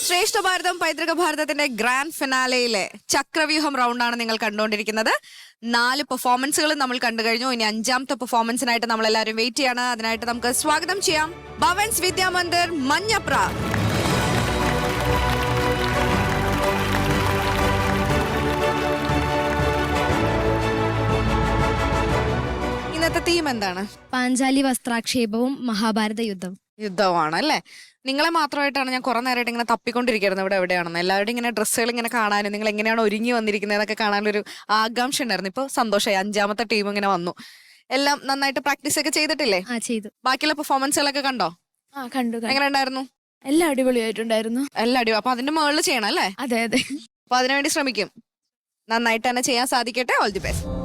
ശ്രേഷ്ഠ ഭാരതം പൈതൃക ഭാരതത്തിന്റെ ഗ്രാൻഡ് ഫിനാലയിലെ ചക്രവ്യൂഹം റൗണ്ടാണ് നിങ്ങൾ കണ്ടുകൊണ്ടിരിക്കുന്നത്. 4 പെർഫോമൻസുകൾ നമ്മൾ കണ്ടു കഴിഞ്ഞു. ഇനി 5ാമത്തെ പെർഫോമൻസിനായിട്ട് നമ്മൾ എല്ലാവരും വെയിറ്റ് ചെയ്യാണ്. അതിനായിട്ട് നമുക്ക് സ്വാഗതം ചെയ്യാം ഭവൻസ് വിദ്യാമന്ദിർ മഞ്ഞപ്ര. ഇന്നത്തെ തീം എന്താണ്? പാഞ്ചാലി വസ്ത്രാക്ഷേപവും മഹാഭാരത യുദ്ധം. യുദ്ധമാണ് അല്ലേ? നിങ്ങളെ മാത്രമായിട്ടാണ് ഞാൻ കുറെ നേരമായിട്ട് ഇങ്ങനെ തപ്പിക്കൊണ്ടിരിക്കുന്നത് ഇവിടെ എവിടെയാണെന്ന്. എല്ലാവരുടെയും ഇങ്ങനെ ഡ്രസ്സുകൾ ഇങ്ങനെ കാണാനും നിങ്ങൾ എങ്ങനെയാണ് ഒരുങ്ങി വന്നിരിക്കുന്നത് എന്നൊക്കെ കാണാനൊരു ആകാംക്ഷ ഉണ്ടായിരുന്നു. ഇപ്പൊ സന്തോഷമായി, 5ാമത്തെ ടീം ഇങ്ങനെ വന്നു. എല്ലാം നന്നായിട്ട് പ്രാക്ടീസ് ഒക്കെ ചെയ്തിട്ടില്ലേ? ചെയ്തു. ബാക്കിയുള്ള പെർഫോമൻസുകളൊക്കെ കണ്ടോ? കണ്ടു. എങ്ങനെ ഉണ്ടായിരുന്നു? എല്ലാം അടിപൊളിയായിട്ടുണ്ടായിരുന്നു. എല്ലാം അടിപൊളി. അപ്പൊ അതിന്റെ മുകളിൽ ചെയ്യണം അല്ലേ? അതെ. അപ്പൊ അതിനുവേണ്ടി ശ്രമിക്കും. നന്നായിട്ട് തന്നെ ചെയ്യാൻ സാധിക്കട്ടെ. All the best.